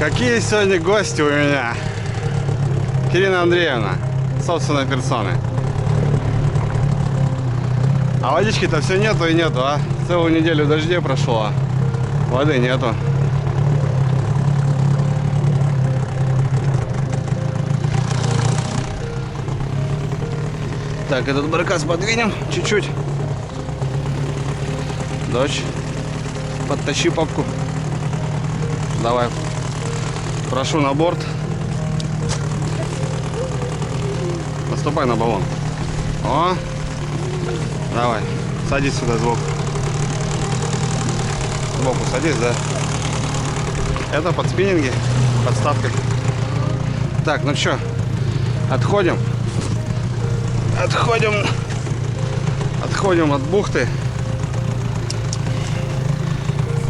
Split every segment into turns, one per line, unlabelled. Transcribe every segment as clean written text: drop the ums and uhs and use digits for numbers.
Какие сегодня гости у меня? Кирина Андреевна, собственной персоны. А водички-то все нету и нету, а? Целую неделю дождей прошло, воды нету. Так, этот баркас подвинем чуть-чуть. Дочь, подтащи папку. Давай. Прошу на борт. Наступай на баллон. О! Давай. Садись сюда сбоку. Сбоку садись, да? Это под спиннинги, подставкой. Так, ну что, отходим. Отходим от бухты.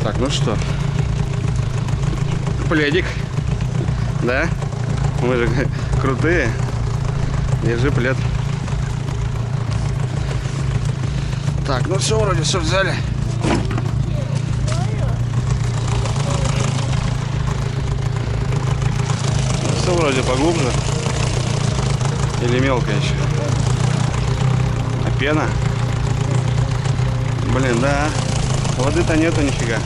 Так, ну что, пледик, да? Мы же крутые. Держи плед. Так, ну все, вроде все взяли. Все вроде поглубже. Или мелко еще. А пена? Блин, да. Воды-то нету нифига.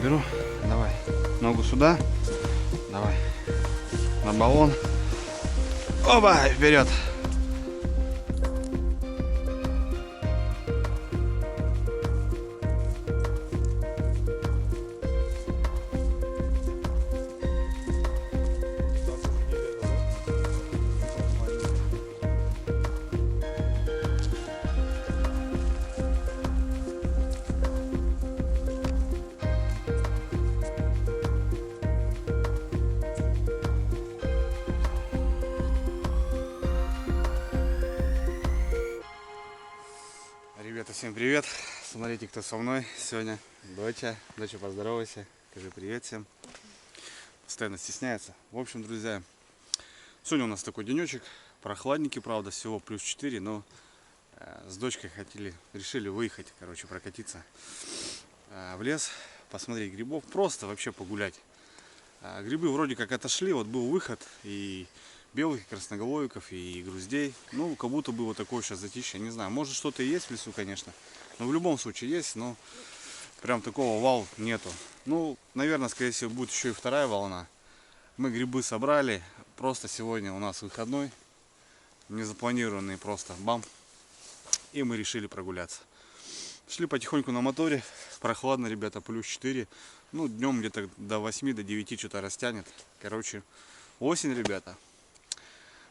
Беру, давай, ногу сюда, давай, на баллон, оба, вперед. Ребята, всем привет! Смотрите, кто со мной сегодня. Доча, поздоровайся, скажи привет всем. Постоянно стесняется. В общем, друзья, сегодня у нас такой денечек, прохладненький, правда, всего плюс 4, но с дочкой решили выехать, короче, прокатиться в лес, посмотреть грибов, просто вообще погулять. Грибы вроде как отошли, вот был выход и белых, и красноголовиков, и груздей. Ну, как будто бы вот такое сейчас затишье, не знаю, может что-то и есть в лесу, конечно, но в любом случае есть, но прям такого вау нету. Ну, наверное, скорее всего, будет еще и вторая волна. Мы грибы собрали, просто сегодня у нас выходной, незапланированный просто бам, и мы решили прогуляться. Шли потихоньку на моторе, прохладно, ребята, плюс 4, ну, днем где-то до 8, до 9 что-то растянет. Короче, осень, ребята.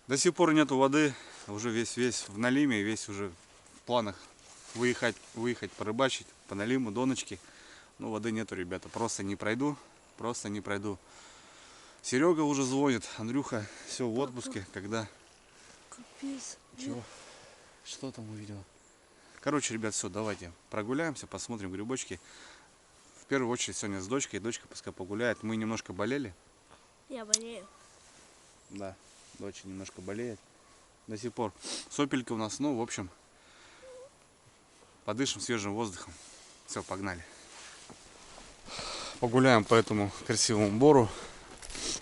До сих пор нету воды, уже весь в налиме, весь уже в планах выехать, порыбачить по налиму, доночки. Но воды нету, ребята, просто не пройду. Серега уже звонит, Андрюха, все в отпуске, когда...
Капец.
Чего? Что там увидел? Короче, ребят, все, давайте прогуляемся, посмотрим грибочки. В первую очередь сегодня с дочкой, дочка пускай погуляет. Мы немножко болели.
Я болею.
Да. Дочь немножко болеет до сих пор. Сопелька у нас, ну, в общем, подышим свежим воздухом. Все, погнали. Погуляем по этому красивому бору.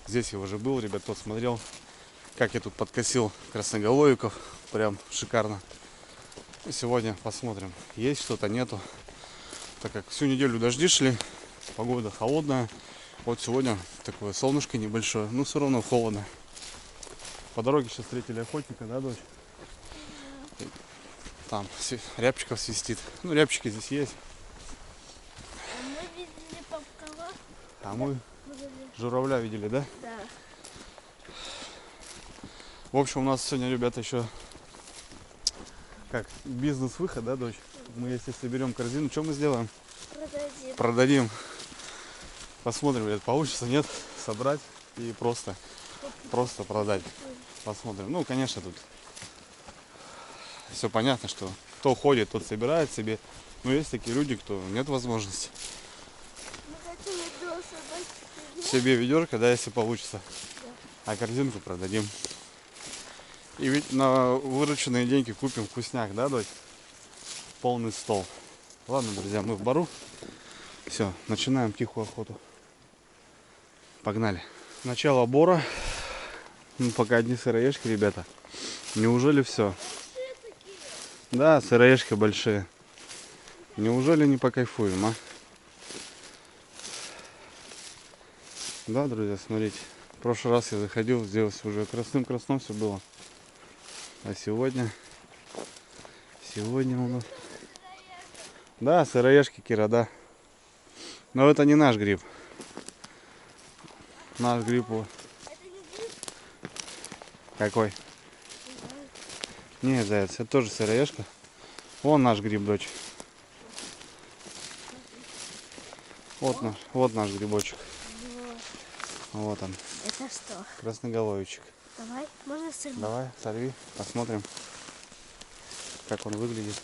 Здесь я уже был, ребят, тот смотрел, как я тут подкосил красноголовиков. Прям шикарно. И сегодня посмотрим, есть что-то, нету. Так как всю неделю дожди шли, погода холодная. Вот сегодня такое солнышко небольшое, но все равно холодно. По дороге сейчас встретили охотника, да, дочь? Там рябчиков свистит. Ну, рябчики здесь есть.
А мы видели попкова.
А мы журавля видели, да?
Да.
В общем, у нас сегодня, ребята, еще как бизнес-выход, да, дочь? Мы если соберем корзину, что мы сделаем?
Продадим.
Продадим. Посмотрим, ребят, получится, нет, собрать и просто продать. Посмотрим. Ну, конечно, тут все понятно, что кто ходит, тот собирает себе. Но есть такие люди, кто нет возможности.
Мы хотим ведро собрать.
Себе ведерко, да, если получится. А корзинку продадим. И ведь на вырученные деньги купим вкусняк, да, дочь? Полный стол. Ладно, друзья, мы в бару. Все, начинаем тихую охоту. Погнали. Начало бора. Ну, пока одни сыроежки, ребята. Неужели все? Да, сыроежки большие. Неужели не покайфуем, а? Да, друзья, смотрите. В прошлый раз я заходил, здесь уже красным-красным все было. А сегодня у нас... Да, сыроежки, Кира, да. Но это не наш гриб. Наш гриб... Какой? Не, заяц, это тоже сыроежка. Вон наш гриб, дочь. Вот наш грибочек. Вот он.
Это что?
Красноголовичек.
Давай, можно сырный?
Давай, сорви, посмотрим, как он выглядит.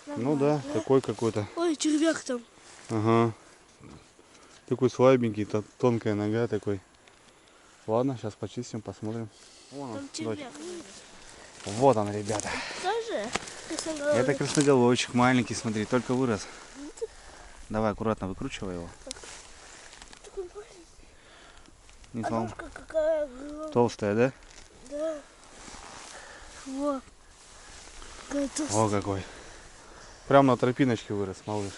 Ну да, такой какой-то.
Ой, червяк там.
Ага. Такой слабенький, тонкая нога такой. Ладно, сейчас почистим, посмотрим. Вон он,
Там
дочь.
червяк.
Вот он, ребята.
Тоже?
Это красноголовичек маленький, смотри, только вырос. Давай аккуратно выкручивай его. Не
А
слом.
ножка какая огромная.
Толстая, да?
Да. Вот. Какая
О,
толстая.
какой. Прям на тропиночке вырос, малыш.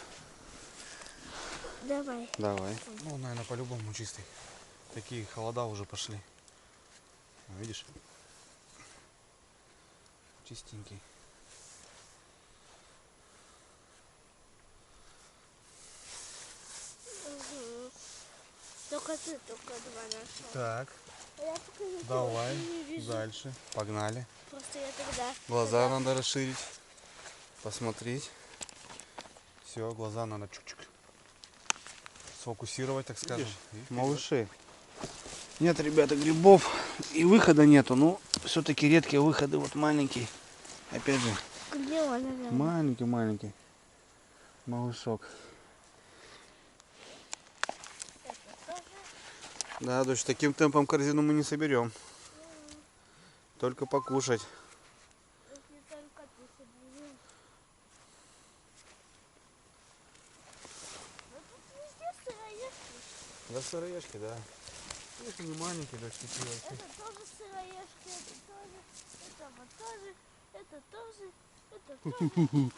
Давай.
Давай. Ну, наверное, по-любому чистый. Такие холода уже пошли. Видишь? Чистенький.
Угу. Только два нашел.
Так,
А я пока не
давай.
не вижу.
Дальше. Погнали.
Просто я тогда...
Глаза надо расширить. Посмотреть. Все, глаза надо чуть-чуть сфокусировать, так скажем. Малыши. Нет, ребята, грибов и выхода нету. Ну, все-таки редкие выходы. Вот маленький. Опять же,
Где он, наверное?
маленький малышок. Да, дочь, таким темпом корзину мы не соберем. Только покушать.
Если только ты соберешь. Ну тут везде сыроежки.
Да, сыроежки, да. Это не маленькие, дочь, такие вообще.
Это тоже сыроежки, это вот тоже, это тоже, это тоже.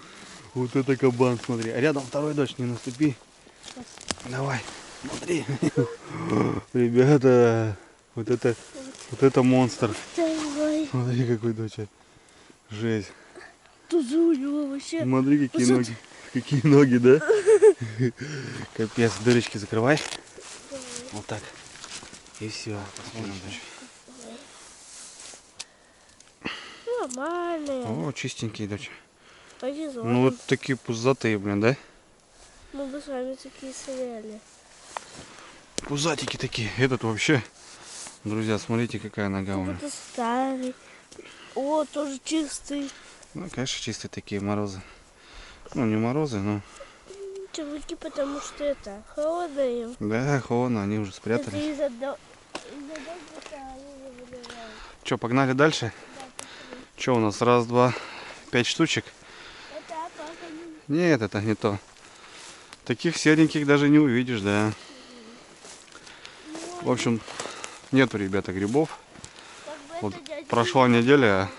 Вот это кабан, смотри. А рядом второй, дочь, не наступи. Давай, смотри. Ребята, вот это монстр.
Давай.
Смотри, какой, доча. Жесть.
Тут же у него вообще...
Смотри, какие
Вот
ноги. Какие ноги, да? Капец, дырочки закрывай. Вот так. И все. Посмотрим, дочь.
Нормальные.
О, чистенький, дочь.
Повезло.
Ну вот такие пузатые, блин, да?
Мы бы с вами такие стреляли.
Пузатики такие. Этот вообще. Друзья, смотрите, какая нога у меня.
Это старый. О, тоже чистый.
Ну, конечно, чистые такие морозы. Ну, не морозы, но...
Червяки, потому что это холодно им.
Да, холодно, они уже
Это
спрятались.
из-за дождика они не выбирают.
Че, погнали дальше? Че у нас? Раз, два, 5 штучек?
Это папа не...
Нет, это не то. Таких сереньких даже не увидишь, да. В общем, нету, ребята, грибов.
Как бы
Вот
это дядя...
прошла неделя,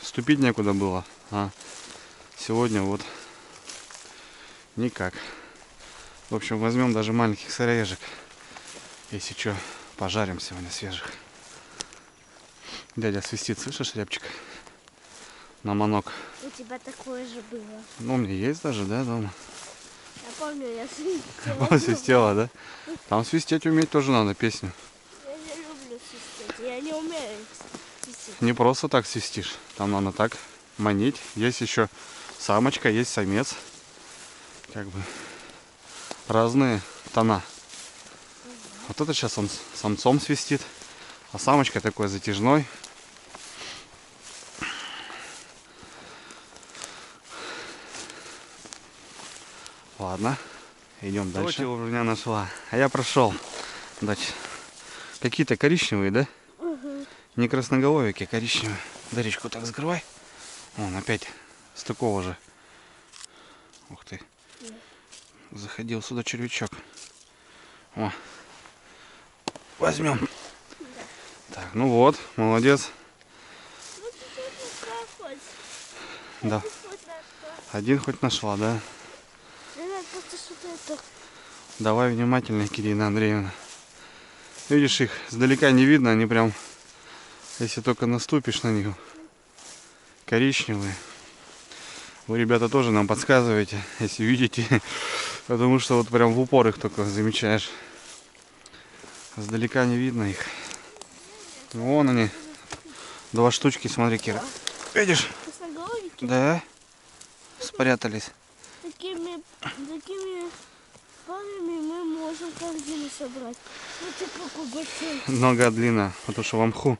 ступить некуда было. А сегодня вот никак. В общем, возьмем даже маленьких сыроежек. Если что, пожарим сегодня свежих. Дядя свистит, слышишь, рябчик? На манок.
У тебя такое же было.
Ну, у меня есть даже, да, дома.
Я помню, я свистела.
Посвистела, да? Там свистеть уметь тоже надо песню.
Я не люблю свистеть, я не умею свистеть.
Не просто так свистишь. Там надо так манить. Есть еще самочка, есть самец. Как бы разные тона. Вот это сейчас он самцом свистит. А самочка такой затяжной. Ладно, идем дальше. Вот у меня нашла. А я прошел. Дальше. Какие-то коричневые, да?
Угу.
Не красноголовики, а коричневые. Дырочку так закрывай. Вон опять с такого же. Ух ты. Заходил сюда червячок. О. Возьмем. Так, ну вот, молодец.
Ну, ты хоть.
Да.
Хоть нашла.
Один хоть нашла, да?
Не надо просто что-то это.
Давай внимательно, Кирина Андреевна. Видишь, их сдалека не видно, они прям, если только наступишь на них, коричневые. Вы, ребята, тоже нам подсказываете, если видите, потому что вот прям в упор их только замечаешь. Сдалека не видно их. Вон они, 2 штучки, смотри, Кира. Видишь?
Красноголовики
Да, спрятались.
такими парами мы можем корзину собрать. Вот такой большой.
Нога длинная, потому что в мху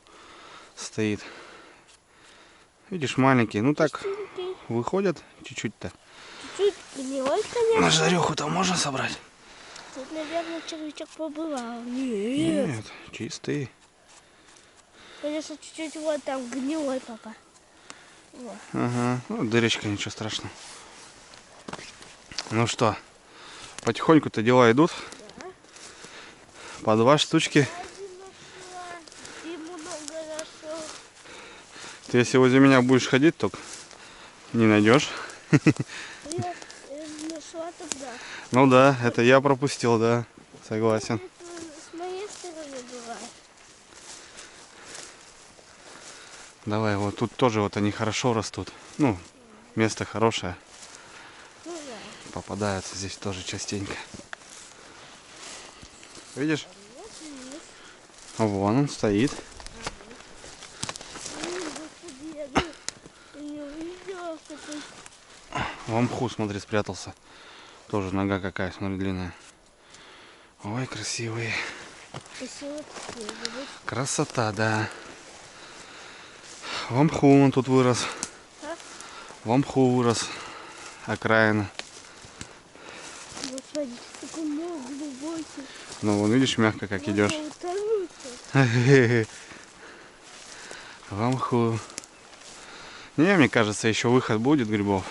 стоит. Видишь, маленькие, ну так
Чуть-чуть,
выходят чуть-чуть-то.
чуть-чуть гнилой, конечно.
На жареху-то можно собрать?
Тут, наверное, червячок побывал. Нет.
Нет, чистый.
Конечно, чуть-чуть вот там гнилой, папа. Вот.
Ага, ну дырочка, ничего страшного. Ну что, потихоньку-то дела идут.
Да.
По 2 штучки.
Один нашла, и много нашел.
Ты если возле меня будешь ходить, только не найдешь.
Я нашла тогда.
Ну да, это я пропустил, да. Согласен.
Это с моей стороны была.
Давай, вот тут тоже вот они хорошо растут. Ну, место хорошее.
Ну да.
Попадаются здесь тоже частенько. Видишь?
Вот есть.
Вон он стоит.
Господи, я не увидела, какой.
В мху, смотри, спрятался. Тоже нога какая, смотри, длинная. Ой, красивые.
Красиво такие, видишь?
Красота, да. В мху он тут вырос.
А?
В мху вырос. Окраина.
Господи, такой глубокий.
Ну, вон, видишь, мягко как идешь.
Можно утонуть.
В мху. Не, мне кажется, еще выход будет грибов.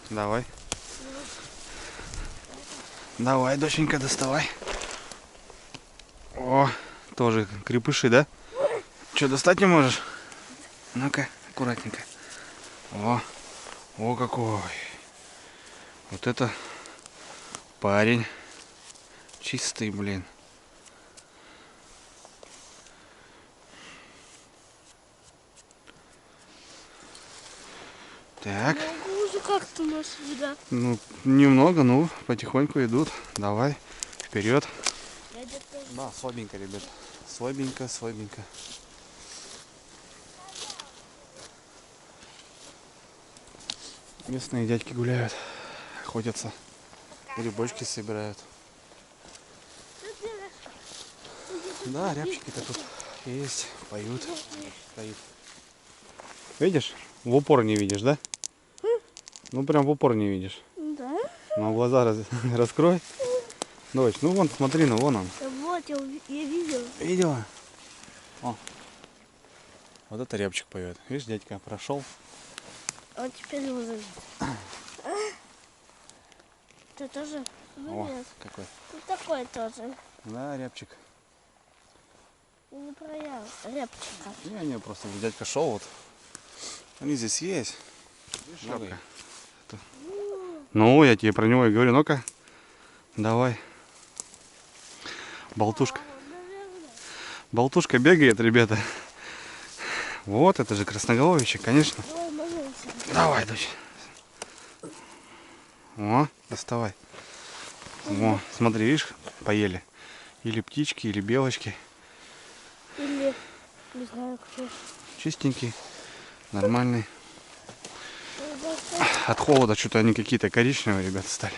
Давай. Давай, доченька, доставай. О, тоже крепыши, да? Что, достать не можешь? Ну-ка, аккуратненько. О какой. Вот это парень. Чистый, блин. Так.
Много уже как-то нашли, да?
Ну, немного, ну, потихоньку идут. Давай, вперед.
Я где-то...
Да, слабенько, ребят. Слабенько, слабенько. Местные дядьки гуляют, охотятся, грибочки собирают. Да, рябчики-то тут есть, поют, стоит. Видишь? В упор не видишь, да? Ну, прям в упор не видишь.
Да?
Ну, глаза раскрой. Дочь, ну вон, смотри, ну вон он.
Вот, я видела.
Видела? О, вот это рябчик поет. Видишь, дядька прошел.
Он теперь его зовет. Ты тоже? Ну,
О,
нет.
какой.
Ты такой тоже.
Да, рябчик.
Я не про рябчика.
Не, просто дядька шел вот. Они здесь есть. Ну-ка. Ну, я тебе про него и говорю. Ну-ка. Давай. Болтушка.
Наверное.
Болтушка бегает, ребята. Вот, это же красноголовичек, конечно.
Давай, маленький.
Давай, дочь. О, доставай. О, смотри, видишь, поели. Или птички, или белочки.
Или, не знаю, кто.
Чистенький, нормальный.
Ну,
От холода что-то они какие-то коричневые, ребята, стали.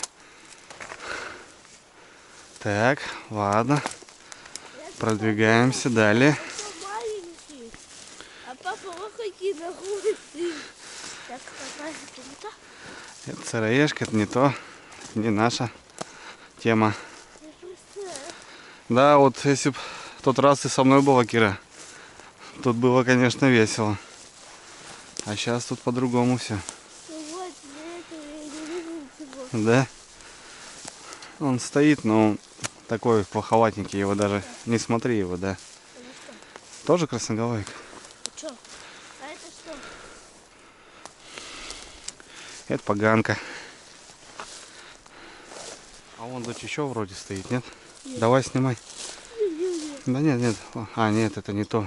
Так, ладно. Продвигаемся далее.
Это маленький, а папа вот какие нагрузки. Так, папа, это не то?
Это сыроежка, это не то. Не наша тема.
Я просто...
Да, вот если бы в тот раз ты со мной была, Кира, тут было, конечно, весело. А сейчас тут по-другому все.
Ну вот, для этого я и не вижу ничего.
Да? Он стоит, но он такой плоховатенький, его даже не смотри его, да.
Это что?
Тоже красноголовик.
А что? А это что?
Это поганка. А вон дочь еще вроде стоит, нет?
Нет.
Давай снимай. Да нет, нет. А, нет, это не то.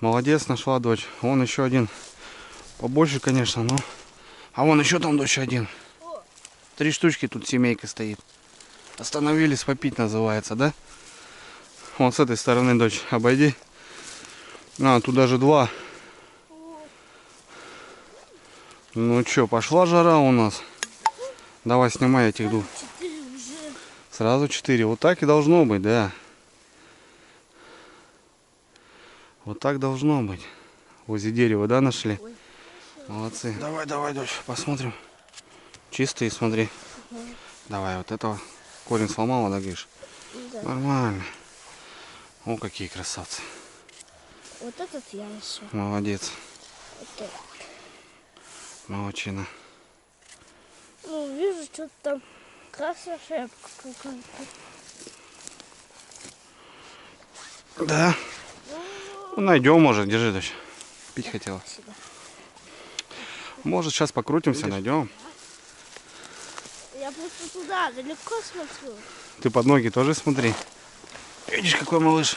Молодец, нашла дочь. Вон еще один. Побольше, конечно, но... А вон еще там дочь один.
О,
3 штучки тут семейка стоит. Остановились попить, называется, да? Вон с этой стороны, дочь, обойди. А, тут даже 2.
о,
Ну что, пошла жара у нас. Давай, снимай этих двух.
4 уже.
Сразу 4. Вот так и должно быть, да. Вот так должно быть. Возле дерева, да, нашли?
Ой.
Молодцы. Давай, давай, дочь, посмотрим. Чистые, смотри.
Угу.
Давай, вот этого корень сломала, да, говоришь?
Да.
Нормально. О, какие красавцы.
Вот этот я еще.
Молодец.
Вот это.
Молодчина.
Ну, вижу, что-то там красная шапка какая-то.
Да. Ну, найдем, может, держи, дочь. Пить хотела.
Спасибо.
Может, сейчас покрутимся, найдем.
Я просто туда далеко смотрю.
Ты под ноги тоже смотри. Видишь, какой малыш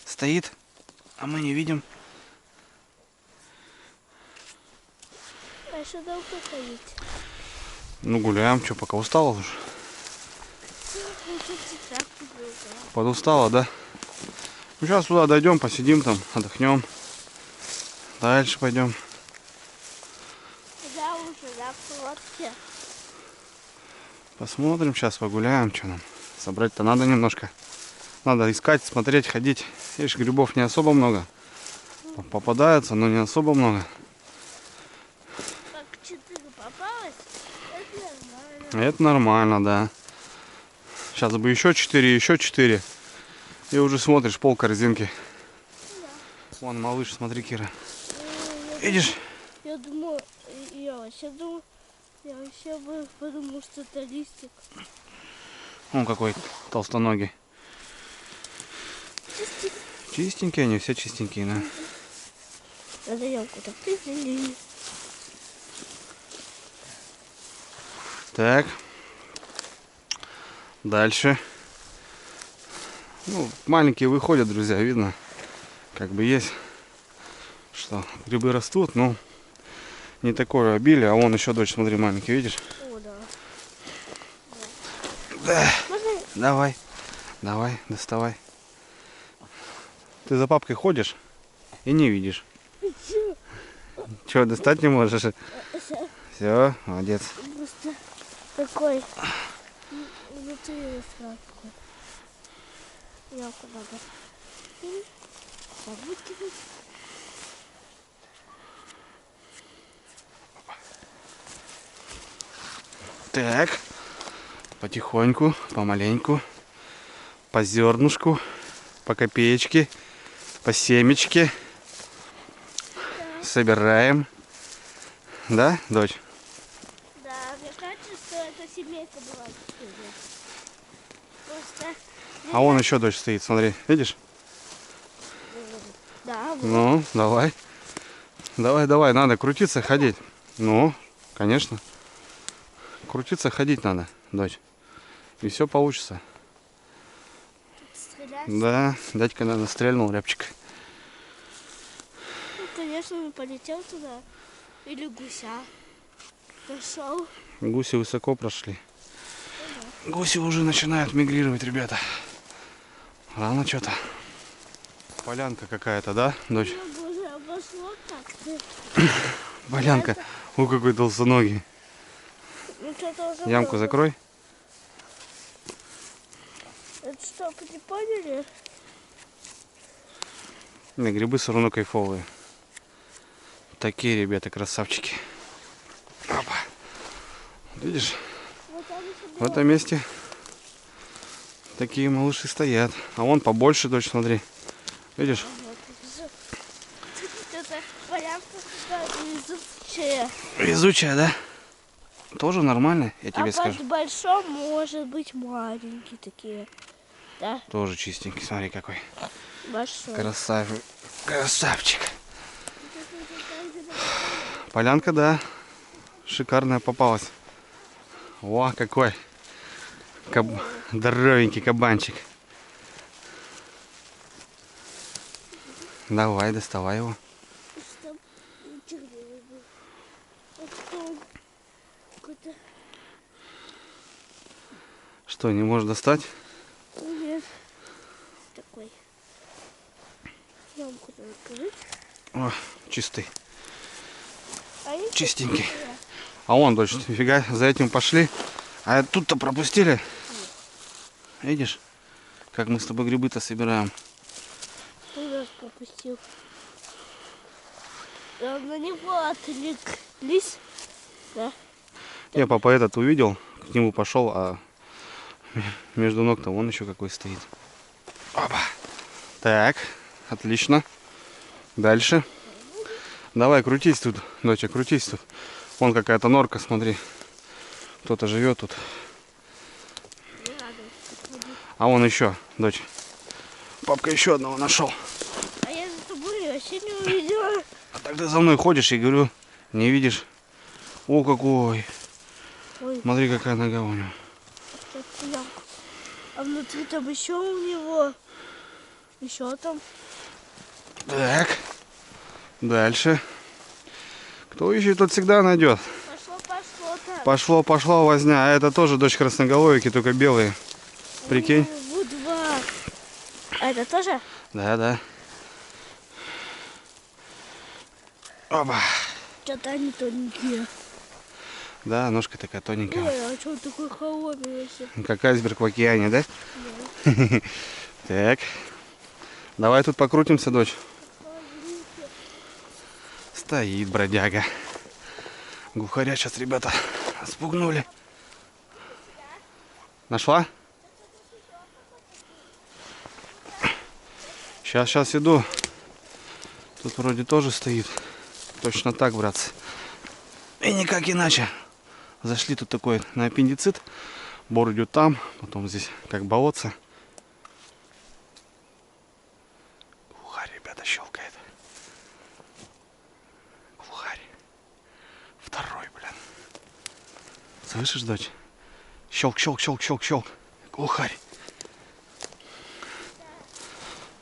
стоит, а мы не видим.
А еще долго ходить.
Ну, гуляем, что, пока устала уже?
Ну, тут тетрадку было.
Подустала, да? Ну, сейчас туда дойдем, посидим там, отдохнем. Дальше пойдем.
Да, уже на кроватке.
Посмотрим, сейчас погуляем, что нам. Собрать-то надо немножко. Надо искать, смотреть, ходить. Видишь, грибов не особо много. Попадаются, но не особо много.
Как 4 попалось, это нормально.
Это нормально, да. Сейчас бы еще 4, еще 4. И уже смотришь, пол корзинки. Вон малыш, смотри, Кира. Видишь?
Я думаю, я вообще бы подумал, что это листик.
Он какой толстоногий. Чистенькие они, все чистенькие, да.
Надо елку-то.
Так. Дальше. Ну, маленькие выходят, друзья, видно. Как бы есть, что грибы растут, но не такое обилие. А вон еще, дочь, смотри, маленький, видишь?
О, да.
Да.
Можно я?
Давай, давай, доставай. Ты за папкой ходишь и не видишь. Чего, достать не можешь? Все, молодец.
Просто такой внутри сладкий. Елку надо. Выкинуть.
Так, потихоньку, помаленьку, по зернышку, по копеечке, по семечке. Собираем. Да, дочь?
Да, мне кажется, что эта семейка была. Просто...
А вон еще дочь стоит, смотри, видишь?
Да, вот.
Ну, давай. Давай, давай, надо крутиться, ходить. Ну, конечно. Крутиться, ходить надо, дочь. И все получится.
Стрелять.
Да, дядька, наверное, стрельнул рябчик.
Ну, конечно, он полетел туда. Или гуся. Нашел.
Гуси высоко прошли. Гуси уже начинают мигрировать, ребята. Рано что-то. Полянка какая-то, да, дочь?
Много уже обошло как-то.
Полянка. О, какой толстоногий.
Ну что-то уже
Ямку
много.
закрой.
Это что, вы не поняли?
Не, грибы все равно кайфовые. Такие, ребята, красавчики. Опа. Видишь,
Вот там еще
в
было.
этом месте такие малыши стоят. А вон побольше, дочь, смотри. Видишь?
Вот, это полянка какая-то изучая.
Везучая, да? Тоже нормально, я тебе
А
скажу.
под большом может быть маленькие такие. Да,
Тоже чистенький, смотри какой.
большой.
Красавчик. Красавчик. Полянка, да. Шикарная попалась. О, какой. Здоровенький кабанчик. Давай, доставай его.
Чтоб тяжелее был. Вот он какой-то.
Что, не можешь достать?
Нет. Такой. Ямку надо открыть.
О, чистый.
А я
Чистенький.
чистая.
А вон, дочь, нифига, за этим пошли. А тут-то пропустили. Видишь, как мы с тобой грибы-то собираем.
Ты нас пропустил. На него отвлеклись. Да.
Я папа этот увидел, к нему пошел, а между ног-то вон еще какой стоит. Опа. Так, отлично. Дальше. Давай, крутись тут, доча, крутись тут. Вон какая-то норка, смотри. Кто-то живет тут.
Не надо подходить.
А вон еще, дочь. Папка еще одного нашел.
А я за тобой вообще не увидела.
А так ты за мной ходишь и говорю, не видишь. О, какой.
Ой,
Смотри, какая нога у него.
сейчас ямку. А внутри там еще у него. Еще там.
Так. Дальше. Кто ищет, тот всегда найдет.
Пошло так.
Пошло возня. А это тоже дочь красноголовики, только белые. Прикинь?
Вот два. А это тоже?
Да. Опа.
Что-то они тоненькие.
Да, ножка такая тоненькая.
Ой, а что он такой холодный вообще?
Как айсберг в океане, да? Так. Давай тут покрутимся, дочь. Стоит бродяга. Глухаря сейчас ребята спугнули. Нашла? Сейчас иду. Тут вроде тоже стоит. Точно так, братцы. И никак иначе. Зашли тут такой на аппендицит. Бор идет там. Потом здесь как болотце. Глухарь, ребята, щелкает. Глухарь. Второй, блин. Слышишь, дочь? Щелк. Глухарь.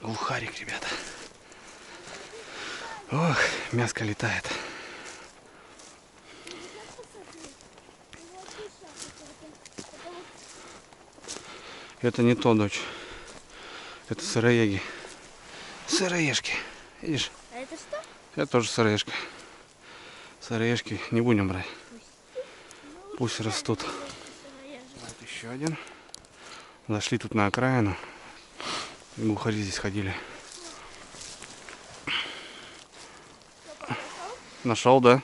Глухарик, ребята. Ох, мяско летает. Это не то, дочь. Это сыроеги. Сыроежки. Видишь?
А это что?
Это тоже сыроежка. Сыроежки не будем брать. Пусть растут. Вот еще один. Зашли тут на окраину. Глухари здесь ходили. Нашел, да?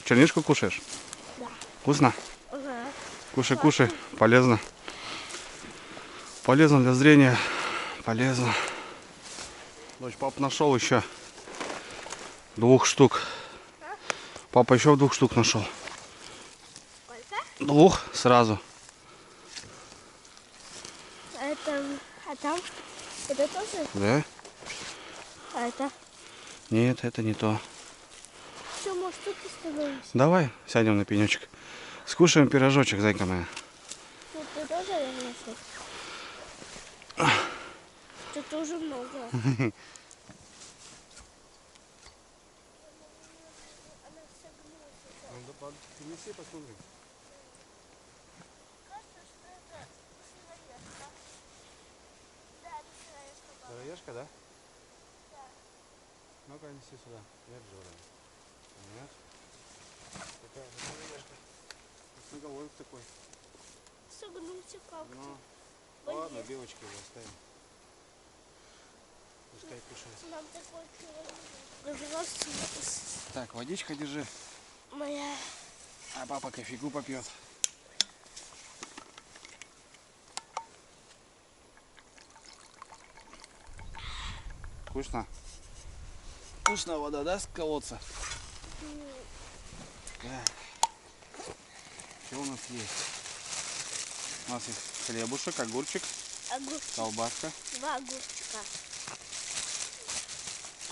Чернишку кушаешь?
Да.
Вкусно?
Ага.
Кушай. Полезно. Полезно для зрения. Полезно. Дочь, папа нашел еще 2 штук. Папа еще 2 штук нашел.
Сколько?
2 сразу.
А там? Это тоже?
Да?
А это?
Нет, это не то.
Все, может, тут остановимся?
Давай сядем на пенечек. Скушаем пирожочек, зайка моя.
Тут ты тоже нашел? Что-то уже много.
Принеси, посмотри.
Кажется, что это сыроежка. Да, это сыроежка, папа.
Сыроежка, да?
Да.
Ну-ка, неси сюда. Нет же вроде. Нет. Какая же сыроежка. Снеговик такой.
Согнулся как-то.
Ну,
Блин.
ладно, белочки его оставим. Пускай кушает.
Нам такой довелось.
Так, водичка держи.
Моя.
А папа кофейку попьет. Вкусно? Вкусная вода, да, с колодца? Да. Что у нас есть? У нас есть хлебушек, огурчик,
Огурчик.
колбаска.
2 огурчика.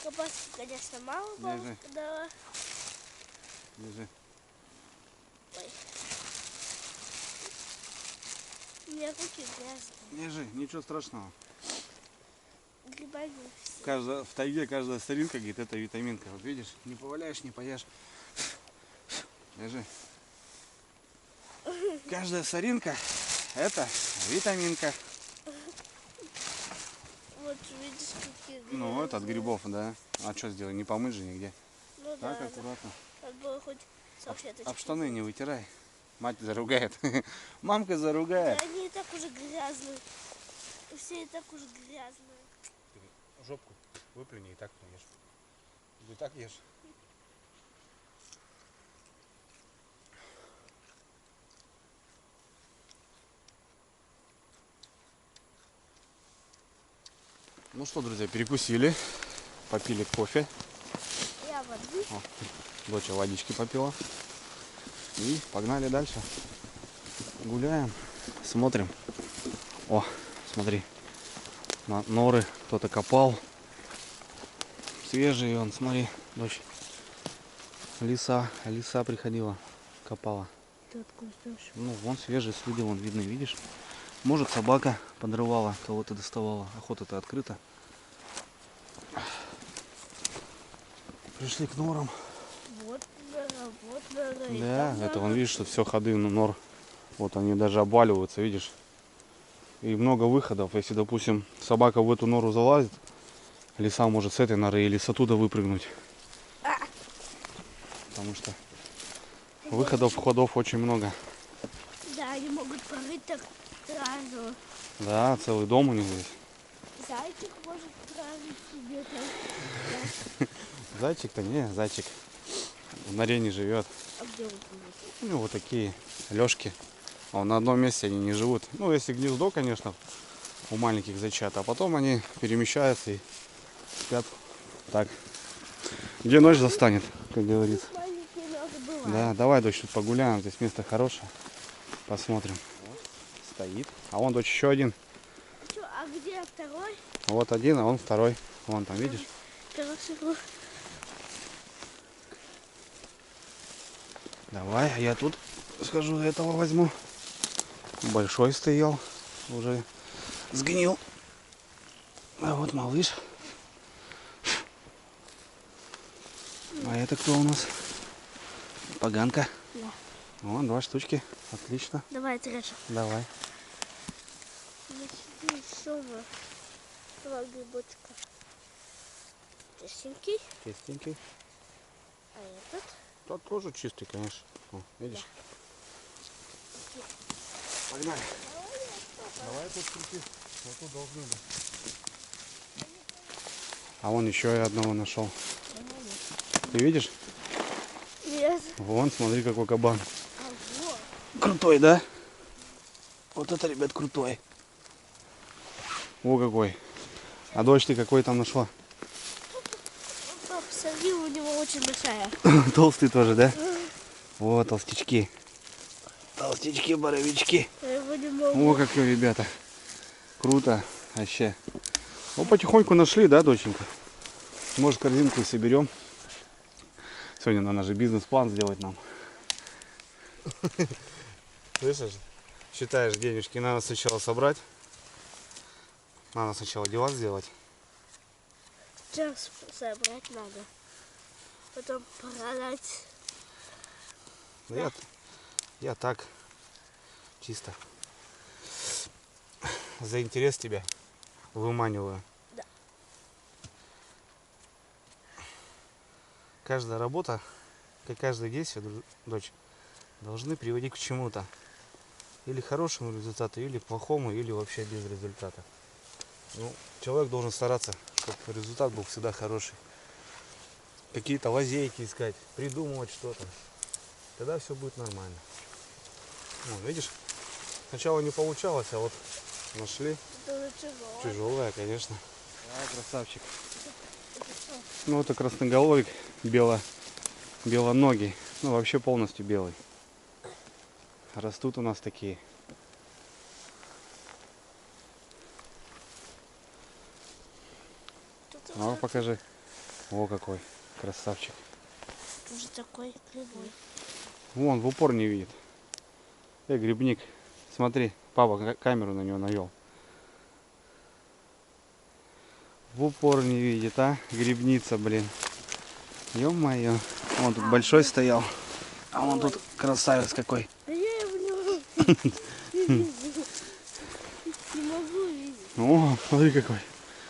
Колбаски, конечно, мало
Держи.
дала.
Держи.
Ой. У меня руки грязные.
Держи, ничего страшного.
Грибами.
В тайге каждая старинка, говорит, это витаминка. Вот видишь, не поваляешь, не поешь. Держи. Каждая соринка это витаминка.
Вот видишь, какие грибы.
Ну, это от грибов, да. А что сделать, не помыть же нигде.
Ну
Так,
да,
аккуратно.
надо было хоть салфеточкой.
Об штаны не вытирай. Мать заругает. Мамка
Да
заругает.
они и так уже грязные. Все и так уже грязные.
Жопку выплюни и так ешь. Ты так ешь. Ну что, друзья, перекусили, попили кофе.
Я воды.
О, доча водички попила. И погнали дальше. Гуляем, смотрим. О, смотри, норы кто-то копал. Свежие, он, смотри, дочь. Лиса приходила, копала.
Ты откуда знаешь?
Ну, вон свежие следы, вон видно, видишь? Может, собака подрывала, кого-то доставала. Охота-то открыта. Пришли к норам.
Вот нора, вот нора. и
Да,
там
это
нора.
вон видишь, что все ходы нор. Вот они даже обваливаются, видишь? И много выходов. Если, допустим, собака в эту нору залазит, лиса может с этой норы или с оттуда выпрыгнуть. Потому что выходов, входов очень много.
Да, они могут порыть так сразу.
Да, целый дом у них здесь.
Зайчик может править себе так.
Зайчик-то не, зайчик в норе не живет.
А где он живет?
У него вот такие лёжки. На одном месте они не живут. Ну, если гнездо, конечно, у маленьких зайчат. А потом они перемещаются и спят так. Где ночь застанет, как говорится.
Тут маленькие норы бывают.
Да, давай, дочь, тут погуляем. Здесь место хорошее. Посмотрим. Вот, стоит. А вон, дочь, еще один.
Чё, а где второй?
Вот один, а вон второй. Вон там, видишь?
Хорошо.
Давай, а я тут схожу, этого возьму. Большой стоял, уже сгнил. А вот малыш. А это кто у нас? Поганка.
Да.
Вон, 2 штучки. Отлично.
Давай, Треша.
Давай.
Еще 2 грибочка. Чистенький.
Чистенький.
А этот?
Тот тоже чистый, конечно. О, видишь? Погнали. Давай тут крути. Вот тут должны быть. А вон еще я одного нашел. Ты видишь?
Нет.
Вон, смотри, какой кабан.
А вот.
Крутой, да? Вот это, ребят, крутой. О, какой. А дочь ты какой там нашла?
Папа, смотри, у него очень большая.
Толстый тоже, да? О, толстячки. Толстячки, боровички.
Я его не могу.
О, какие ребята. Круто. Вообще. Ну, потихоньку нашли, да, доченька? Может, корзинку и соберем. Сегодня надо же бизнес-план сделать нам. Слышишь? Считаешь денежки, надо сначала собрать. Надо сначала дела сделать.
Сейчас собрать надо. Потом продать.
Да я так, чисто. За интерес тебя выманиваю.
Да.
Каждая работа, как каждое действие, дочь, должны приводить к чему-то. Или хорошему результату, или к плохому, или вообще без результата. Ну, человек должен стараться, чтобы результат был всегда хороший. Какие-то лазейки искать, придумывать что-то. Тогда все будет нормально. Ну, видишь, сначала не получалось, а вот нашли.
Это тяжело.
Тяжелая, конечно. А, красавчик.
Это что?
Ну, это красноголовик белоногий. Ну, вообще полностью белый. Растут у нас такие.
Тут
Ну, покажи. О, какой красавчик.
уже такой кривой.
Вон, в упор не видит. Грибник. Смотри, папа камеру на него навел. В упор не видит, а? Грибница, блин. Ё-моё. Вон тут большой стоял. А вон тут красавец какой.
А я его не вижу. Не могу видеть.
О, смотри какой.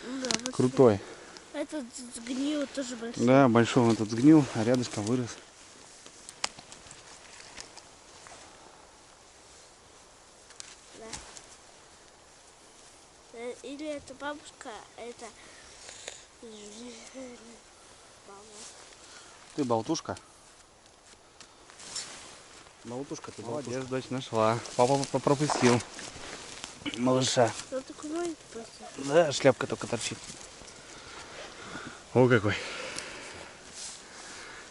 Да, вот
Крутой.
этот сгнил тоже большой.
Да, большой он тут сгнил, а рядышком вырос.
Или это бабушка, а это мама.
Ты болтушка? Болтушка, ты молодец, дочь, нашла. Папа пропустил малыша.
Он такой маленький просто.
Да, шляпка только торчит. О, какой.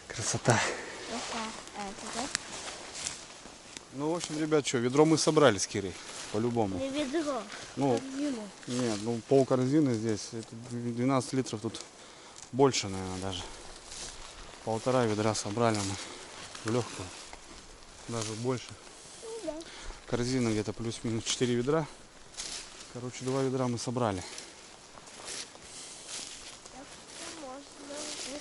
Красота.
А это, да?
Ну, в общем, ребят, что, ведро мы собрали с Кирой. По-любому.
Не ведро.
Ну,
Корзину.
нет, ну пол корзины здесь. Это 12 литров тут больше, наверное, даже. 1,5 ведра собрали мы в легкую. Даже больше.
Ну, да.
Корзина где-то плюс-минус 4 ведра. Короче, 2 ведра мы собрали.
Так что можно.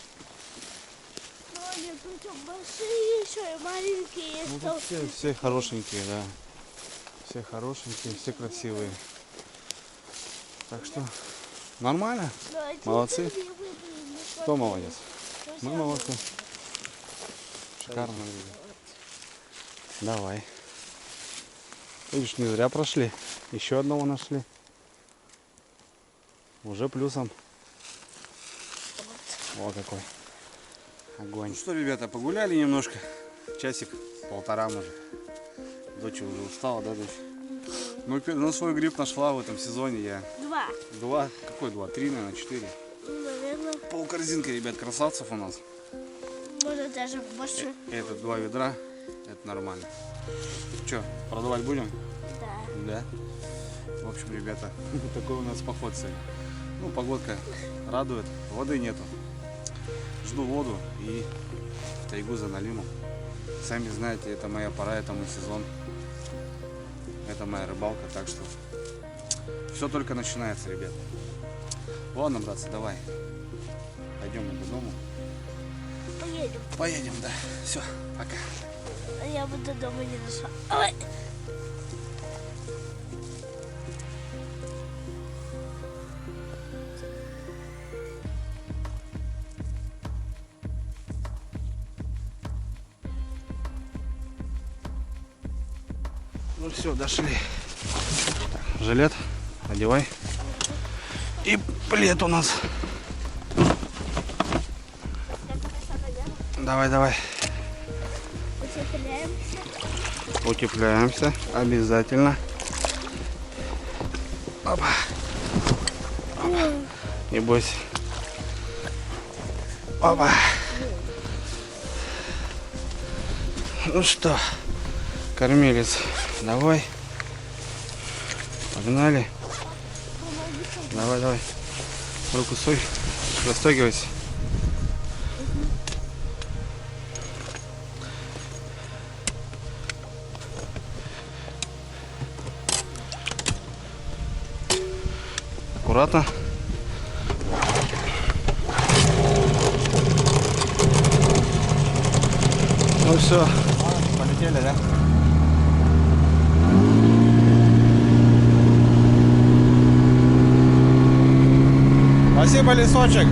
Ну, они причем большие еще и маленькие.
Ну,
что-
тут все хорошенькие, да. Все хорошенькие, все красивые. Так что нормально.
Но эти
Молодцы.
не выбрали, не
Кто молодец?
Что
Мы
самое?
молодцы. Шикарно. Давай. Видишь, не зря прошли. Еще одного нашли. Уже плюсом. Вот какой. Огонь. Ну что, ребята, погуляли немножко. Часик-полтора, может. Дочь уже устала, да, дочь? Ну, свой гриб нашла в этом сезоне я.
2.
Какой 2? 3, наверное, 4.
Ну, наверное,
Полкорзинка, ребят, красавцев у нас.
может даже больше.
Это 2 ведра. Это нормально. Че, продавать будем?
Да.
Да. В общем, ребята, такой у нас поход сегодня. Ну, погодка радует. Воды нету. Жду воду и в тайгу за налимом. Сами знаете, это моя пора, это мой сезон. Это моя рыбалка, так что все только начинается, ребят. Ладно, братцы, давай. Пойдем мы до дому.
Поедем.
Поедем, да. Все, пока.
А я бы до дома не дошла. Ой.
Ну все, дошли. Так, жилет одевай. И плед у нас. Давай, давай.
Утепляемся.
Утепляемся. Обязательно. Опа. Опа. Не бойся. Опа. Ну что, кормилец, давай. Погнали. Давай, давай. Руку суй. Растягивайся. Аккуратно. Ну все, полетели, да? Спасибо, лесочек.